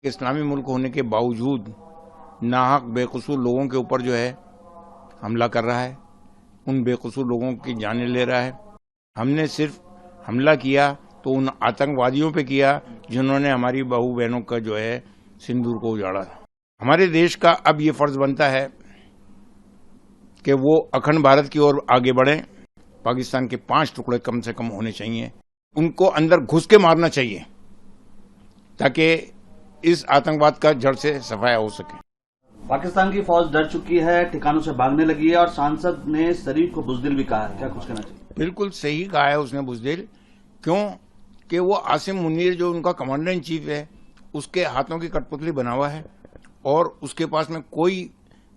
इस्लामी मुल्क होने के बावजूद नाहक बेकसूर लोगों के ऊपर जो है हमला कर रहा है, उन बेकसूर लोगों की जानें ले रहा है। हमने सिर्फ हमला किया तो उन आतंकवादियों पे किया जिन्होंने हमारी बहू बहनों का जो है सिंदूर को उजाड़ा। हमारे देश का अब ये फर्ज बनता है कि वो अखंड भारत की ओर आगे बढ़े। पाकिस्तान के 5 टुकड़े कम से कम होने चाहिए, उनको अंदर घुस के मारना चाहिए ताकि इस आतंकवाद का जड़ से सफाया हो सके। पाकिस्तान की फौज डर चुकी है, ठिकानों से भागने लगी है और सांसद ने शरीफ को बुजदिल भी कहा है। क्या कुछ कहना चाहिए? बिल्कुल सही कहा है उसने बुजदिल, क्यों कि वो आसिम मुनीर जो उनका कमांडर इन चीफ है उसके हाथों की कठपुतली बना हुआ है और उसके पास में कोई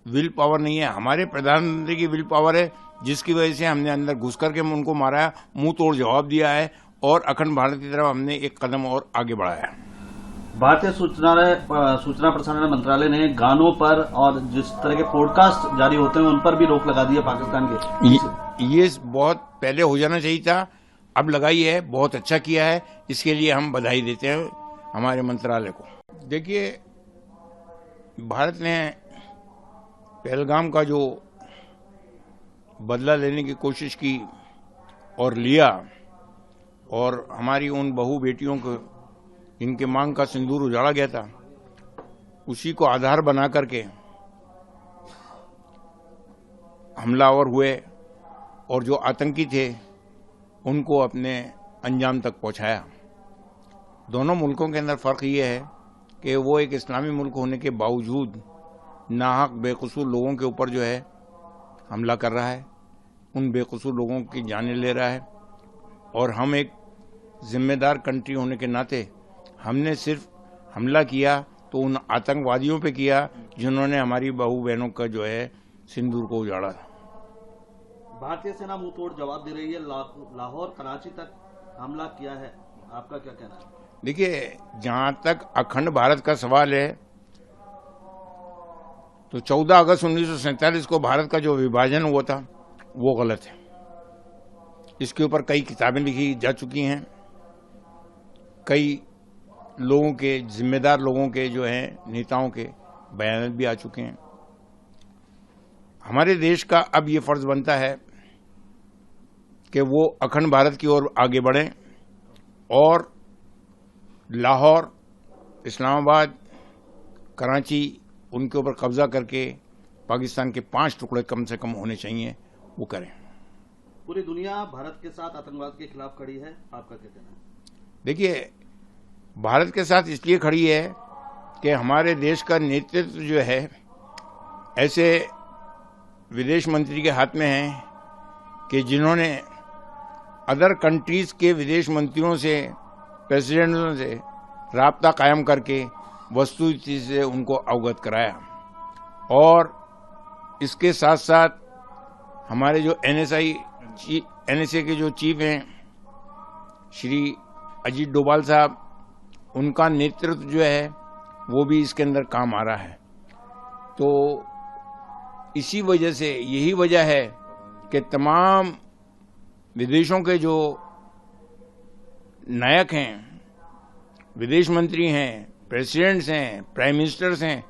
विल पावर नहीं है। हमारे प्रधानमंत्री की विल पावर है जिसकी वजह से हमने अंदर घुस करके उनको मारा है, मुंह तोड़ जवाब दिया है और अखंड भारत की तरफ हमने एक कदम और आगे बढ़ाया है। भारतीय सूचना प्रसारण मंत्रालय ने गानों पर और जिस तरह के पॉडकास्ट जारी होते हैं उन पर भी रोक लगा दी है पाकिस्तान के। ये बहुत पहले हो जाना चाहिए था, अब लगाई है, बहुत अच्छा किया है, इसके लिए हम बधाई देते हैं हमारे मंत्रालय को। देखिए, भारत ने पहलगाम का जो बदला लेने की कोशिश की और लिया और हमारी उन बहू बेटियों को इनके मांग का सिंदूर उजाड़ा गया था, उसी को आधार बना करके हमलावर हुए और जो आतंकी थे उनको अपने अंजाम तक पहुंचाया। दोनों मुल्कों के अंदर फर्क ये है कि वो एक इस्लामी मुल्क होने के बावजूद नाहक बेकसूर लोगों के ऊपर जो है हमला कर रहा है, उन बेकसूर लोगों की जानें ले रहा है और हम एक जिम्मेदार कंट्री होने के नाते हमने सिर्फ हमला किया तो उन आतंकवादियों पे किया जिन्होंने हमारी बहू बहनों का जो है सिंदूर को उजाड़ा। भारतीय सेना मुंह तोड़ जवाब दे रही है, लाहौर कराची तक हमला किया है, आपका क्या कहना है? देखिए, जहां तक अखंड भारत का सवाल है तो 14 अगस्त 1947 को भारत का जो विभाजन हुआ था वो गलत है। इसके ऊपर कई किताबें लिखी जा चुकी हैं, कई लोगों के, जिम्मेदार लोगों के जो हैं नेताओं के बयान भी आ चुके हैं। हमारे देश का अब ये फर्ज बनता है कि वो अखंड भारत की ओर आगे बढ़े और लाहौर, इस्लामाबाद, कराची उनके ऊपर कब्जा करके पाकिस्तान के 5 टुकड़े कम से कम होने चाहिए, वो करें। पूरी दुनिया भारत के साथ आतंकवाद के खिलाफ खड़ी है, आपका क्या कहना है? देखिए, भारत के साथ इसलिए खड़ी है कि हमारे देश का नेतृत्व जो है ऐसे विदेश मंत्री के हाथ में है कि जिन्होंने अदर कंट्रीज के विदेश मंत्रियों से, प्रेसिडेंटों से राब्ता कायम करके वस्तुस्थिति से उनको अवगत कराया और इसके साथ साथ हमारे जो एनएसए के जो चीफ हैं श्री अजीत डोभाल साहब, उनका नेतृत्व जो है वो भी इसके अंदर काम आ रहा है। तो इसी वजह से, यही वजह है कि तमाम विदेशों के जो नायक हैं, विदेश मंत्री हैं, प्रेसिडेंट्स हैं, प्राइम मिनिस्टर्स हैं,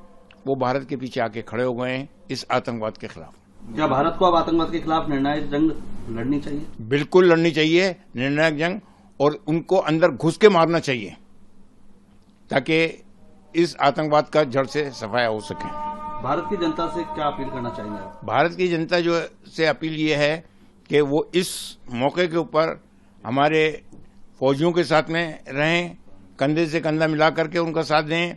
वो भारत के पीछे आके खड़े हो गए हैं इस आतंकवाद के खिलाफ। क्या भारत को अब आतंकवाद के खिलाफ निर्णायक जंग लड़नी चाहिए? बिल्कुल लड़नी चाहिए निर्णायक जंग, और उनको अंदर घुस के मारना चाहिए ताकि इस आतंकवाद का जड़ से सफाया हो सके। भारत की जनता से क्या अपील करना चाहेंगे आप? भारत की जनता जो से अपील ये है कि वो इस मौके के ऊपर हमारे फौजियों के साथ में रहें, कंधे से कंधा मिला करके उनका साथ दें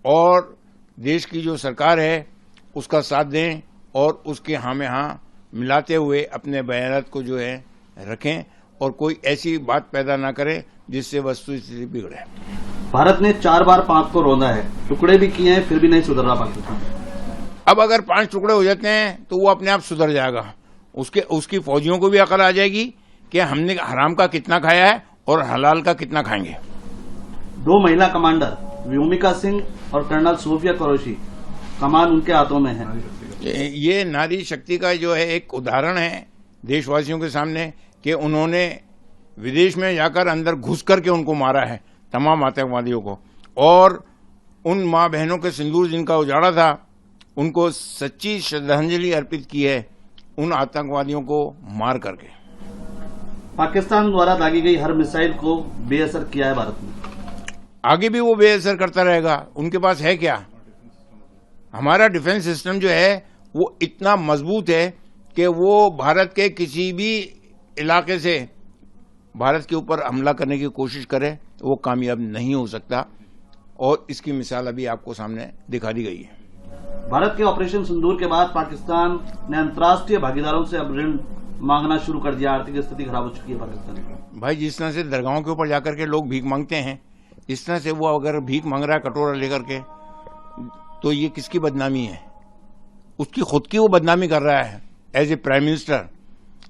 और देश की जो सरकार है उसका साथ दें और उसके हाँ में हाँ मिलाते हुए अपने बयानात को जो है रखें और कोई ऐसी बात पैदा ना करें जिससे वस्तुस्थिति बिगड़े। भारत ने 4 बार पाक को रौंदा है, टुकड़े भी किए हैं, फिर भी नहीं सुधर रहा पाकिस्तान। अब अगर 5 टुकड़े हो जाते हैं तो वो अपने आप सुधर जाएगा। उसकी फौजियों को भी अकल आ जाएगी कि हमने हराम का कितना खाया है और हलाल का कितना खाएंगे। 2 महिला कमांडर व्योमिका सिंह और कर्नल सूफिया कुरैशी, कमान उनके हाथों में है। ये नारी शक्ति का जो है एक उदाहरण है देशवासियों के सामने कि उन्होंने विदेश में जाकर अंदर घुस करके उनको मारा है, तमाम आतंकवादियों को, और उन माँ बहनों के सिंदूर जिनका उजाड़ा था, उनको सच्ची श्रद्धांजलि अर्पित की है उन आतंकवादियों को मार करके। पाकिस्तान द्वारा दागी गई हर मिसाइल को बेअसर किया है भारत ने। आगे भी वो बेअसर करता रहेगा। उनके पास है क्या? हमारा डिफेंस सिस्टम जो है वो इतना मजबूत है कि वो भारत के किसी भी इलाके से भारत के ऊपर हमला करने की कोशिश करे, वो कामयाब नहीं हो सकता। और इसकी मिसाल अभी आपको सामने दिखा दी गई है। भारत के ऑपरेशन सिंदूर के बाद पाकिस्तान ने अंतर्राष्ट्रीय भागीदारों से अब ऋण मांगना शुरू कर दिया। आर्थिक स्थिति खराब हो चुकी है पाकिस्तान की। भाई, जिस तरह से दरगाहों के ऊपर जाकर के लोग भीख मांगते हैं, इस तरह से वो अगर भीख मांग रहा है कटोरा लेकर के, तो ये किसकी बदनामी है? उसकी खुद की वो बदनामी कर रहा है। As a prime minister,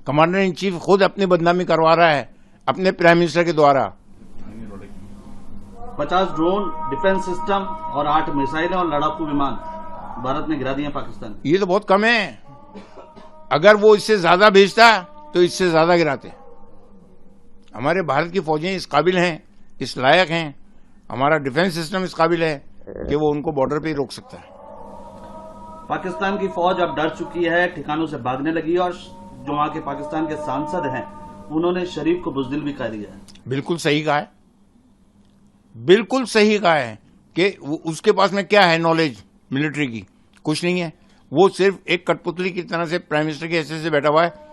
commander in chief खुद अपनी बदनामी करवा रहा है अपने प्राइम मिनिस्टर के द्वारा। 50 ड्रोन, डिफेंस सिस्टम और 8 मिसाइलें और लड़ाकू विमान भारत ने गिरा दिए पाकिस्तान। ये तो बहुत कम है। अगर वो इससे ज्यादा भेजता तो इससे ज्यादा गिराते। हमारे भारत की फौजें इस काबिल हैं, इस लायक हैं, हमारा डिफेंस सिस्टम इस काबिल है कि वो उनको बॉर्डर पे ही रोक सकता है। पाकिस्तान की फौज अब डर चुकी है, ठिकानों से भागने लगी और जो वहां के पाकिस्तान के सांसद हैं उन्होंने शरीफ को बुजदिल भी कह दिया है। बिल्कुल सही कहा है, बिल्कुल सही कहा है कि उसके पास में क्या है नॉलेज मिलिट्री की? कुछ नहीं है। वो सिर्फ एक कठपुतली की तरह से प्राइम मिनिस्टर के हैसियत से बैठा हुआ है